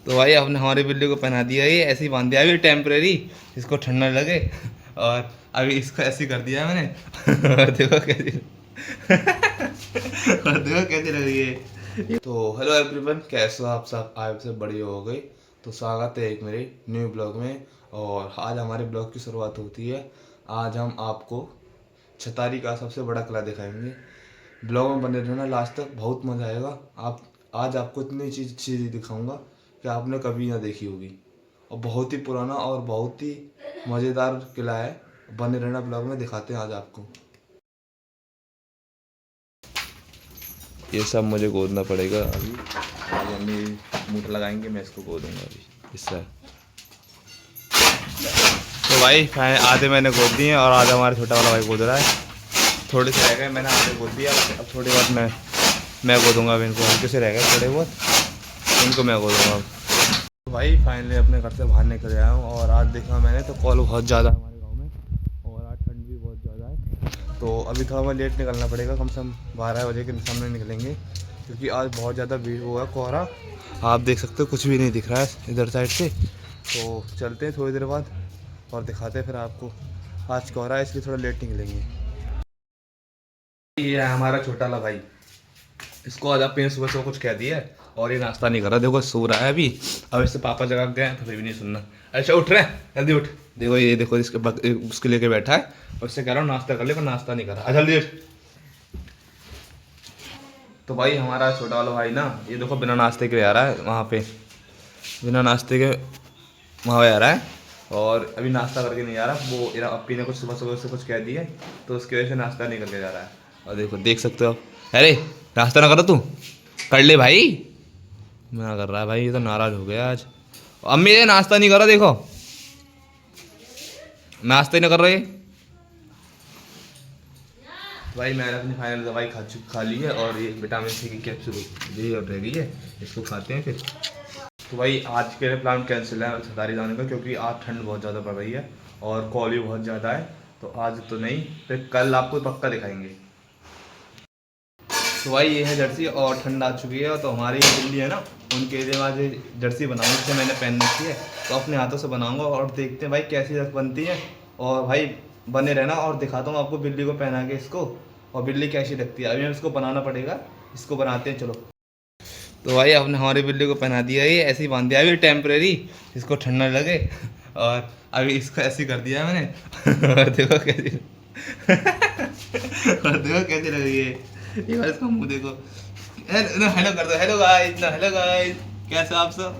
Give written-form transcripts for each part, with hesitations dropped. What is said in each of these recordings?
तो भाई आपने हमारी बिल्ली को पहना दिया, ये ऐसे ही बांध दिया अभी टेम्परेरी, इसको ठंडा लगे। और अभी इसको ऐसे ही कर दिया है मैंने। और देखो कैसी और देखो कैसी लग रही है। तो हेलो एवरीवन, कैसे हो आप सब? आप सब बढ़िया हो गई। तो स्वागत है एक मेरे न्यू ब्लॉग में। और आज हमारे ब्लॉग की शुरुआत होती है। आज हम आपको छतारी का सबसे बड़ा किला दिखाएंगे। ब्लॉग में बने रहना लास्ट तक, बहुत मज़ा आएगा। आप आज आपको इतनी चीज़ें दिखाऊंगा कि आपने कभी ना देखी होगी। और बहुत ही पुराना और बहुत ही मज़ेदार किला है। बने रहना ब्लॉग में, दिखाते हैं आज आपको। ये सब मुझे गोदना पड़ेगा अभी। आज मम्मी मूठ लगाएंगे, मैं इसको गोदूंगा अभी इससे। तो भाई आधे मैंने गोद दिए और आधा हमारा छोटा वाला भाई गोद रहा है। थोड़े से रह गए, मैंने आधे गोद दिया। अब थोड़ी बहुत मैं गोदूंगा। अब इनको हल्के से रह गए थोड़े बहुत, इनको मैं गोदूंगा। तो भाई फाइनली अपने घर से बाहर निकल आया हूँ। और आज देखा मैंने तो कॉल बहुत ज़्यादा है हमारे गाँव में। और आज ठंड भी बहुत ज़्यादा है। तो अभी थोड़ा बहुत लेट निकलना पड़ेगा, कम से कम 12 बजे के सामने निकलेंगे। क्योंकि आज बहुत ज़्यादा भीड़ हुआ है, कोहरा आप देख सकते हो, कुछ भी नहीं दिख रहा है इधर साइड से। तो चलते हैं थोड़ी देर बाद और दिखाते हैं फिर आपको। आज कोहरा है इसलिए थोड़ा लेट निकलेंगे। ये है हमारा छोटा वाला भाई। इसको आज आप सुबह सुबह कुछ कह दिया है और ये नाश्ता नहीं कर रहा। देखो सो रहा है अभी। अब इससे पापा जगा गए हैं तो फिर भी नहीं सुनना। अच्छा उठ रहे हैं, जल्दी उठ। देखो ये देखो उसके लेके बैठा है और इससे कह रहा हूँ नाश्ता कर ले, पर नाश्ता नहीं कर रहा। जल्दी उठ। तो भाई हमारा छोटा वाला भाई ना, ये देखो बिना नाश्ते के आ रहा है वहाँ पे। बिना नाश्ते के वहाँ पे आ रहा है। और अभी नाश्ता करके नहीं आ रहा। वो मेरा अप्पी ने कुछ सुबह सुबह से कुछ कह दिया है, तो उसकी वजह से नाश्ता नहीं करके जा रहा है। और देखो देख सकते हो आप। अरे नाश्ता ना करो तू, कर ले भाई। मना कर रहा है भाई, ये तो नाराज हो गया आज। अम्मी ये नाश्ता नहीं कर रहा, देखो नाश्ता ही नहीं कर रहे। भाई मैंने अपनी फाइनल दवाई खा ली है। और ये विटामिन सी की कैप्सूल ये रह गई है, इसको खाते हैं फिर। तो भाई आज के लिए प्लान कैंसिल है छतारी जाने का, क्योंकि आज ठंड बहुत ज़्यादा पड़ रही है और कॉल भी बहुत ज़्यादा है। तो आज तो नहीं, फिर कल आपको पक्का दिखाएंगे। तो भाई ये है जर्सी और ठंड आ चुकी है। तो हमारी बिल्ली है ना, उनके लिए आज जर्सी बनाऊंगा, जिसे मैंने पहन रखी है। तो अपने हाथों से बनाऊंगा और देखते हैं भाई कैसी बनती है। और भाई बने रहना और दिखाता हूँ आपको बिल्ली को पहना के इसको, और बिल्ली कैसी लगती है। अभी इसको बनाना पड़ेगा, इसको बनाते हैं चलो। तो भाई आपने हमारी बिल्ली को पहना दिया, ये ऐसे ही बांध दिया अभी टेम्परेरी, इसको ठंडा लगे। और अभी इसको ऐसे ही कर दिया है मैंने। और देखो कैसी और देखो कैसी लग रही है। ये बार इसका मुंह देखो। हेलो कर दो, हेलो गाइस ना, हेलो गाइस, कैसे आप सब?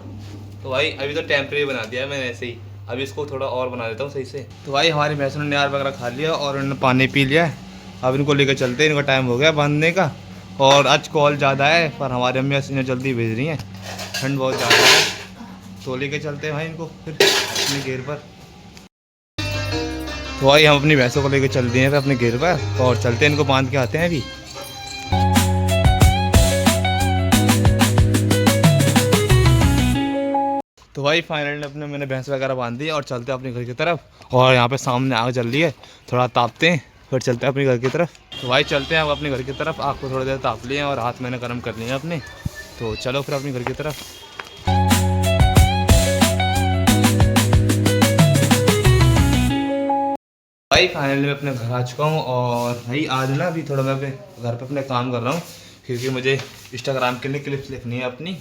तो भाई अभी तो टेम्परेरी बना दिया है मैंने ऐसे ही। अभी इसको थोड़ा और बना देता हूँ सही से। तो भाई हमारी भैंसों ने नार वगैरह खा लिया और उन्होंने पानी पी लिया है। अब इनको लेकर चलते हैं, इनका टाइम हो गया बांधने का। और आज कॉल ज़्यादा है, पर हमारी अम्मी इन्हें जल्दी भेज रही हैं, ठंड बहुत ज़्यादा है। तो लेके चलते हैं भाई इनको फिर अपने घेर पर। तो भाई हम अपनी भैंसों को लेकर चलते हैं फिर अपने घेर पर और चलते हैं, इनको बांध के आते हैं अभी। तो भाई फाइनली अपने मैंने भैंस वगैरह बांध दी और चलते हैं अपने घर की तरफ। और यहाँ पे सामने आग जल रही है, थोड़ा तापते हैं फिर चलते हैं अपने घर की तरफ। तो भाई चलते हैं अब अपने घर की तरफ। आग को थोड़ी देर ताप लिए और हाथ मैंने गर्म कर लिए हैं अपने। तो चलो फिर अपने घर की तरफ। भाई फाइनली मैं अपने घर आ चुका हूँ। और भाई आज ना अभी थोड़ा मैं अपने घर पे अपने काम कर रहा हूँ, क्योंकि मुझे इंस्टाग्राम के लिए क्लिप्स लिखनी है अपनी।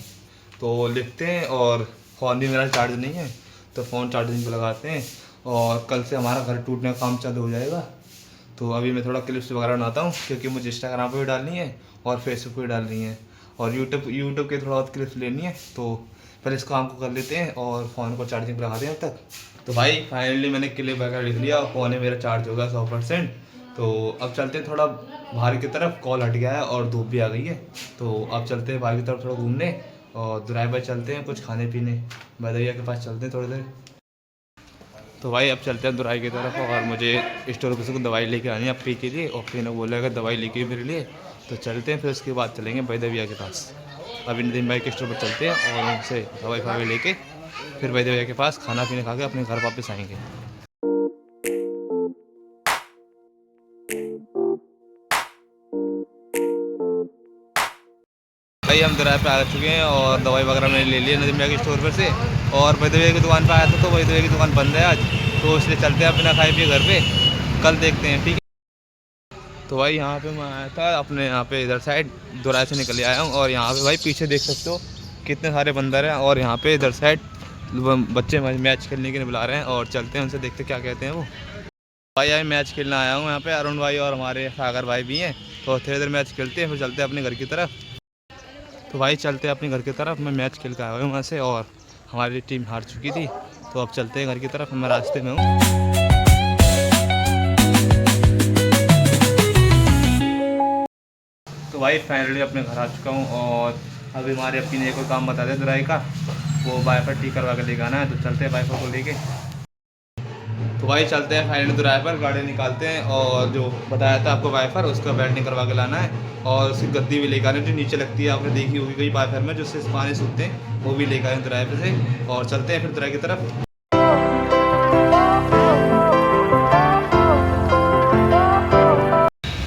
तो लिखते हैं, और फ़ोन भी मेरा चार्ज नहीं है, तो फ़ोन चार्जिंग पे लगाते हैं। और कल से हमारा घर टूटने का काम चालू हो जाएगा। तो अभी मैं थोड़ा क्लिप्स वगैरह बनाता हूँ, क्योंकि मुझे इंस्टाग्राम पर भी डालनी है और फेसबुक पर भी डालनी है। और यूट्यूब के थोड़ा बहुत क्लिप्स लेनी है। तो पहले इस काम को कर लेते हैं और फ़ोन को चार्जिंग पर लगा दें अब तक। तो भाई फाइनली मैंने क्लिप वगैरह लिख लिया, फ़ोन है मेरा चार्ज होगा 100%। तो अब चलते हैं थोड़ा बाहर की तरफ, कॉल हट गया है और धूप भी आ गई है। तो अब चलते हैं बाहर की तरफ थोड़ा घूमने, और ड्राइव बाय चलते हैं कुछ खाने पीने। भदैया के पास चलते हैं थोड़ी देर। तो भाई अब चलते हैं दुराई की तरफ, और मुझे स्टोर पर से कुछ दवाई लेके आनी है अपी के लिए। और फिर बोला अगर दवाई लेके मेरे लिए, तो चलते हैं फिर उसके बाद चलेंगे भैया के पास। अब इन दिन भाई के स्टोर पर चलते हैं और उनसे दवाई फवाई लेके फिर भैया के पास खाना पीने खा के अपने घर वापस आएंगे। भाई हम दुराई पे आ चुके हैं और दवाई वगैरह मैंने ले ली है नदीम भैया के स्टोर पर से। और वही दवाई की दुकान पर आया था तो वही दवाई की दुकान बंद है आज, तो इसलिए चलते हैं अपना खाए पिए घर पे, कल देखते हैं, ठीक है। तो भाई यहाँ पे मैं आया था अपने यहाँ पे इधर साइड दुराई से निकल आया हूँ और यहाँ पे भाई पीछे देख सकते हो कितने सारे बंदर हैं और यहाँ पे इधर साइड बच्चे मैच खेलने के लिए बुला रहे हैं और चलते हैं उनसे, देखते क्या कहते हैं वो। भाई मैं मैच खेलने आया हूँ यहाँ पे, अरुण भाई और हमारे सागर भाई भी हैं, तो थोड़ी देर मैच खेलते हैं फिर चलते हैं अपने घर की तरफ। तो भाई चलते हैं अपने घर की तरफ, मैं मैच खेल कर आया हूँ वहाँ से और हमारी टीम हार चुकी थी, तो अब चलते हैं घर की तरफ, मैं रास्ते में हूँ। तो भाई फाइनली अपने घर आ चुका हूँ और अभी हमारे अपनी ने कोई काम बता दिया दुराई का, वो वाइफर ठीक करवा के लेकर आना है, तो चलते हैं वाइफर को लेके। तो भाई चलते हैं फाइनली दुराई पर, गाड़ी निकालते हैं और जो बताया था आपको वाइफर उसका वेल्डिंग करवा के लाना है और उसकी गद्दी भी लेकर आनी जो नीचे लगती है, आपने देखी होगी कई वाइफर में जो उससे पानी सूखते हैं, वो भी लेकर आए दुराई पे से और चलते हैं फिर दुराई की तरफ।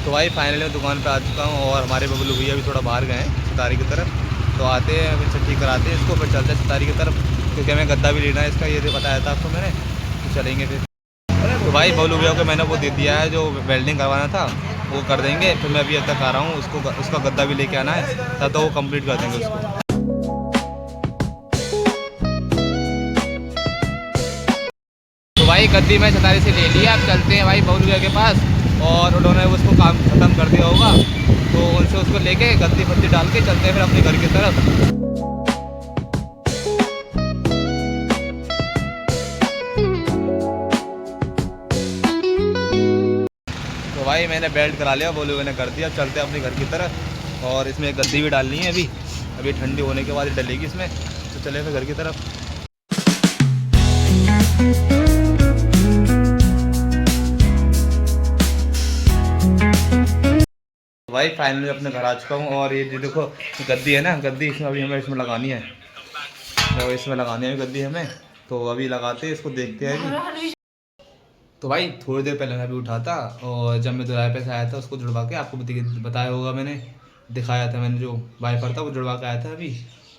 तो भाई फाइनली मैं दुकान पे आ चुका हूँ और हमारे बबलू भैया भी थोड़ा बाहर गए हैं सितारी की तरफ, तो आते हैं फिर ठीक कराते हैं इसको, फिर चलते हैं सितारी की तरफ क्योंकि हमें गद्दा भी लेना है इसका, ये बताया था आपको मैंने, तो चलेंगे फिर। तो भाई बबलू भैया को मैंने वो दे दिया है जो वेल्डिंग करवाना था, वो कर देंगे, फिर मैं अभी तक आ रहा हूँ उसको, उसका गद्दा भी लेके आना है तब तो वो कंप्लीट कर देंगे उसको। तो भाई गद्दी मैं सितारी से ले लिया, अब चलते हैं भाई बबलू भैया के पास और उन्होंने उसको काम ख़त्म कर दिया होगा, तो उनसे उसको लेके गद्दी फद्दी डाल के चलते हैं फिर अपने घर की तरफ। तो भाई मैंने बेल्ट करा लिया, बोलो मैंने कर दिया, चलते हैं अपने घर की तरफ और इसमें गद्दी भी डालनी है अभी ठंडी होने के बाद डलेगी इसमें, तो चले फिर घर की तरफ। भाई फाइनली अपने घर आ चुका हूँ और ये जो देखो गद्दी है ना, गद्दी इसमें अभी हमें इसमें लगानी है, तो इसमें लगानी है गद्दी हमें, तो अभी लगाते हैं इसको, देखते हैं अभी। तो भाई थोड़ी देर पहले मैं अभी उठा था और जब मैं दुराई पे से आया था उसको जुड़वा के, आपको बताया होगा मैंने, दिखाया था मैंने जो वाइफर था वो जुड़वा के आया था अभी,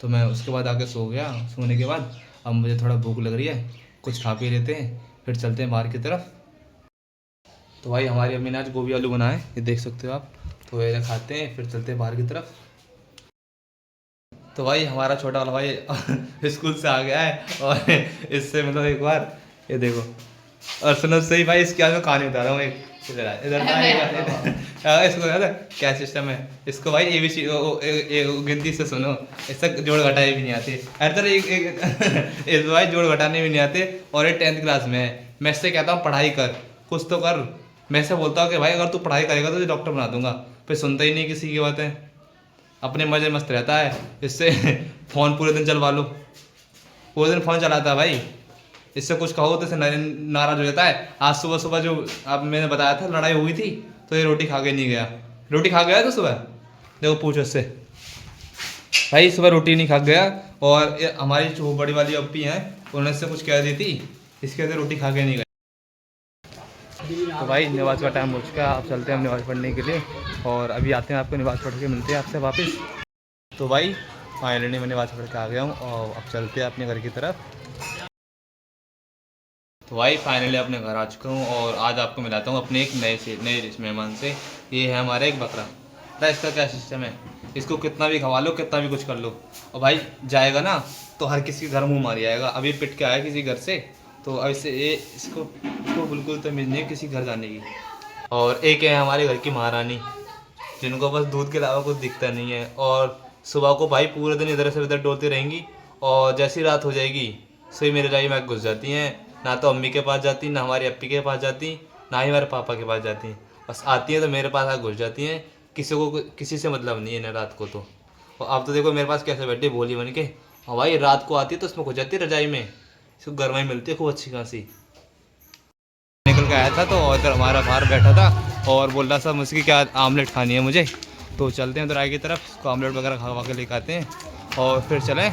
तो मैं उसके बाद आके सो गया, सोने के बाद अब मुझे थोड़ा भूख लग रही है, कुछ खा पी लेते हैं फिर चलते हैं बाहर की तरफ। तो भाई हमारी अम्मी ने आज गोभी आलू बनाए, ये देख सकते हो आप, तो ये खाते हैं फिर चलते हैं बाहर की तरफ। तो भाई हमारा छोटा वाला भाई स्कूल से आ गया है और इससे मतलब एक बार ये देखो, और सुनो सही भाई इसकी आज मैं कहानी बता रहा हूँ एक, इधर इसको याद है क्या सिस्टम है इसको भाई, ABC गिनती से सुनो, इससे जोड़ घटाई भी नहीं आती, हर तरह इस भाई जोड़ घटाने भी नहीं आते और ये 10th क्लास में है। मैं इससे कहता हूँ पढ़ाई कर, कुछ तो कर, मैं इससे बोलता हूँ कि भाई अगर तू पढ़ाई करेगा तो तुझे डॉक्टर बना दूंगा, फिर सुनता ही नहीं किसी की बातें, अपने मजे मस्त रहता है, इससे फ़ोन पूरे दिन चलवा लो, पूरे दिन फ़ोन चलाता है भाई, इससे कुछ कहो तो इसे नाराज़ हो जाता है। आज सुबह सुबह जो अब मैंने बताया था लड़ाई हुई थी, तो ये रोटी खा के नहीं गया, रोटी खा गया तो सुबह, देखो पूछो इससे, भाई सुबह रोटी नहीं खा गया और हमारी जो बड़ी वाली अप्पी हैं उन्होंने इससे कुछ कह दी थी, इसके वजह से रोटी खा के नहीं गया। तो भाई नमाज़ का टाइम हो चुका है, आप चलते हैं हम नमाज़ पढ़ने के लिए और अभी आते हैं आपको नमाज़ पढ़ के मिलते हैं आपसे वापस। तो भाई फाइनली मैं नमाज़ पढ़ के आ गया हूँ और अब चलते हैं अपने घर की तरफ। तो भाई फाइनली अपने घर आ चुका हूँ और आज आपको मिलाता हूँ अपने एक नए मेहमान से। ये है हमारा एक बकरा, पता इसका क्या सिस्टम है, इसको कितना भी खवा लो कितना भी कुछ कर लो और भाई जाएगा ना तो हर किसी के घर मुँह मारी आएगा। अभी पिट के आया किसी घर से, तो अब इससे इसको बिल्कुल तमीज़ नहीं है किसी घर जाने की। और एक है हमारे घर की महारानी, जिनको बस दूध के अलावा कुछ दिखता नहीं है, और सुबह को भाई पूरे दिन इधर से उधर डोलती रहेंगी और जैसी रात हो जाएगी सही मेरे रजाई में घुस जाती हैं, ना तो अम्मी के पास जाती, ना हमारी अप्पी के पास जाती, ना ही हमारे पापा के पास जाती, बस आती हैं तो मेरे पास आकर घुस जाती हैं, किसी से मतलब नहीं है ना रात को। तो और अब तो देखो मेरे पास कैसे बैठी भोली बन के, और भाई रात को आती है तो उसमें घुस जाती है रजाई में, इसको गर्माई मिलती है खूब अच्छी खासी। निकल के आया था तो इधर हमारा बाहर बैठा था और बोल रहा था मुझसे क्या आमलेट खानी है मुझे, तो चलते हैं दुराई की तरफ, उसको आमलेट वगैरह खा के लेकर आते हैं और फिर चलें।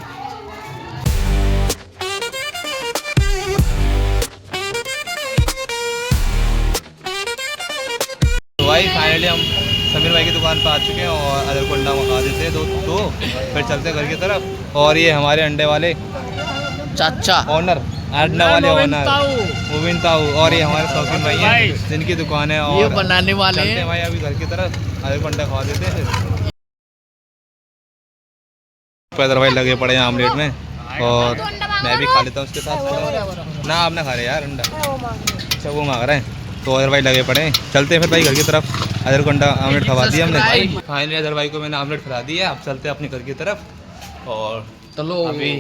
तो भाई फाइनली हम समीर भाई की दुकान पर आ चुके हैं और अदर को अंडा मंगा देते हैं दो फिर चलते हैं घर की तरफ। और ये हमारे अंडे वाले चाचा ऑनर, अंडा वाले ऑनर मुबिन ताऊ, और ये हमारे शौकीन भाई हैं जिनकी दुकान है। और ये बनाने वाले चलते हैं हैं भाई अभी घर की तरफ, अदर को अंडा खवा देते हैं। पैदर भाई लगे पड़े हैं आमलेट में और मैं भी खा लेता हूँ उसके साथ। ना आप ना खा रहे यार अंडा, अच्छा वो मांग रहे हैं। तो अदर भाई लगे पड़े हैं, चलते हैं फिर भाई घर की तरफ। अदर को अंडा आमलेट खवा दिया हमने फाइनली, अदर भाई को मैंने आमलेट खिला दिया। अब चलते हैं अपने घर की तरफ और चलो अभी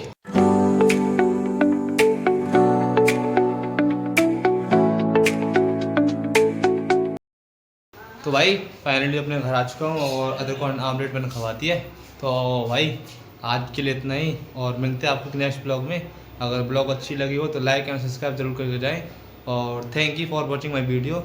तो भाई फाइनली अपने घर आ चुका हूँ और अदर को आमलेट मैंने खवा दिया है। तो भाई आज के लिए इतना ही और मिलते हैं आपको नेक्स्ट ब्लॉग में। अगर ब्लॉग अच्छी लगी हो तो लाइक एंड सब्सक्राइब जरूर करके जाएं और thank you for watching my video.